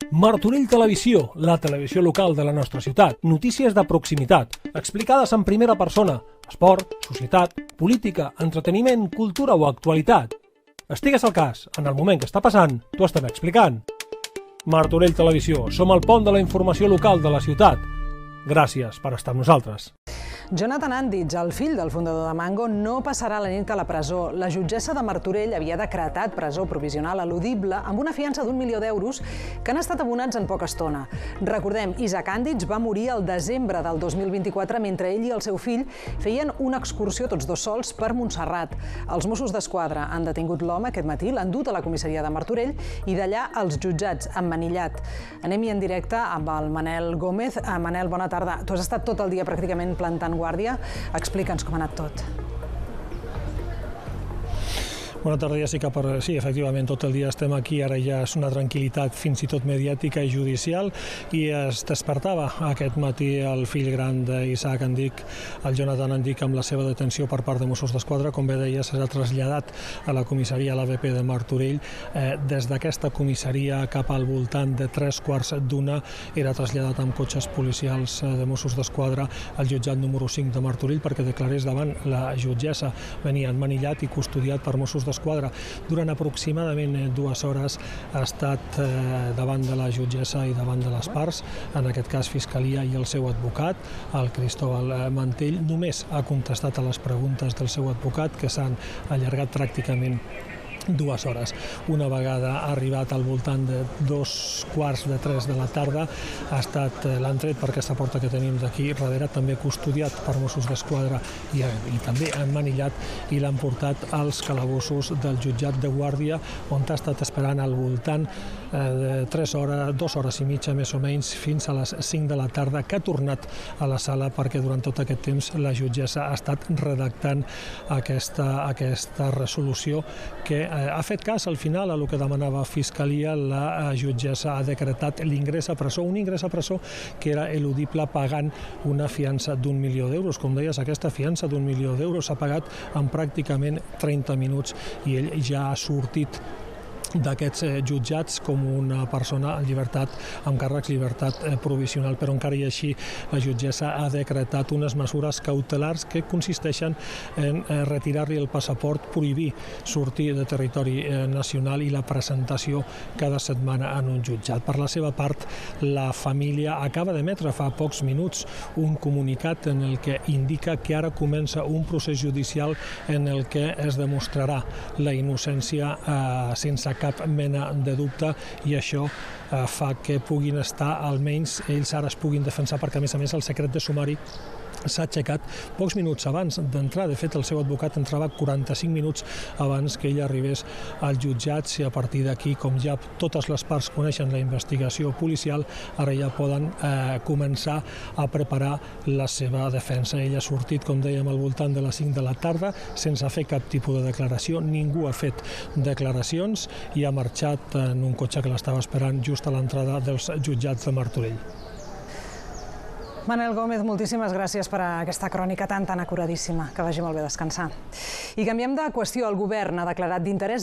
Martorell Televisió, la televisió local de la nostra ciutat. Notícies de proximitat, explicades en primera persona. Esport, societat, política, entreteniment, cultura o actualitat. Estigues al cas, en el moment que està passant, t'ho estem explicant. Martorell Televisió, som el pont de la informació local de la ciutat. Gràcies per estar amb nosaltres. Jonathan Anditz, el fill del fundador de Mango, no passarà la nit a la presó. La jutgessa de Martorell havia decretat presó provisional eludible amb una fiança d'1 milió d'euros que han estat abonats en poca estona. Recordem, Isaac Anditz va morir el desembre del 2024 mentre ell i el seu fill feien una excursió tots dos sols per Montserrat. Els Mossos d'Esquadra han detingut l'home aquest matí, l'han dut a la comissaria de Martorell i d'allà als jutjats, emmanillat. Anem-hi en directe amb el Manel Gómez. Manel, bona tarda. Tu has estat tot el dia pràcticament plantant guàrdia. Explica'ns com ha anat tot. Bona tarda, Jessica. Sí, efectivament, tot el dia estem aquí. Ara ja és una tranquil·litat fins i tot mediàtica i judicial i es despertava aquest matí el fill gran d'Isaac Anditz, el Jonathan Anditz, amb la seva detenció per part de Mossos d'Esquadra. Com bé deia, serà traslladat a la comissaria a l'ABP de Martorell. Des d'aquesta comissaria cap al voltant de 3:15 era traslladat amb cotxes policials de Mossos d'Esquadra al jutjat número 5 de Martorell perquè declarés davant la jutgessa. Venia emmanillat i custodiat per Mossos d'Esquadra. Durant aproximadament 2 hores ha estat davant de la jutgessa i davant de les parts, en aquest cas Fiscalia i el seu advocat, el Cristóbal Mantell. Només ha contestat a les preguntes del seu advocat, que s'han allargat pràcticament 2 hores. Una vegada ha arribat al voltant de 2:15 de la tarda, l'han tret per aquesta porta que tenim d'aquí darrere, també custodiat per Mossos d'Esquadra i també emmanillat, i l'han portat als calabossos del jutjat de Guàrdia, on ha estat esperant al voltant de 2 hores i mitja més o menys, fins a les 5 de la tarda, que ha tornat a la sala perquè durant tot aquest temps la jutgessa ha estat redactant aquesta resolució que ha fet cas al final a el que demanava Fiscalia. La jutgessa ha decretat l'ingrés a presó, un ingrés a presó que era eludible pagant una fiança d'1 milió d'euros. Com deies, aquesta fiança d'1 milió d'euros s'ha pagat en pràcticament 30 minuts i ell ja ha sortit d'aquests jutjats com una persona en llibertat, amb càrrecs llibertat provisional, però encara i així la jutgessa ha decretat unes mesures cautelars que consisteixen en retirar-li el passaport, prohibir sortir de territori nacional i la presentació cada setmana en un jutjat. Per la seva part, la família acaba d'emetre fa pocs minuts un comunicat en el que indica que ara comença un procés judicial en el que es demostrarà la innocència sense cap mena de dubte, i això fa que puguin estar, almenys ells ara es puguin defensar, perquè a més el secret de sumari s'ha aixecat pocs minuts abans d'entrar. De fet, el seu advocat entrava 45 minuts abans que ell arribés al jutjat, i a partir d'aquí, com ja totes les parts coneixen la investigació policial, ara ja poden començar a preparar la seva defensa. Ell ha sortit, com dèiem, al voltant de les 5 de la tarda, sense fer cap tipus de declaració. Ningú ha fet declaracions i ha marxat en un cotxe que l'estava esperant just a l'entrada dels jutjats de Martorell. Manel Gómez, moltíssimes gràcies per aquesta crònica tan acuradíssima. Que vagi molt bé descansar. I canviem de qüestió. El govern ha declarat d'interès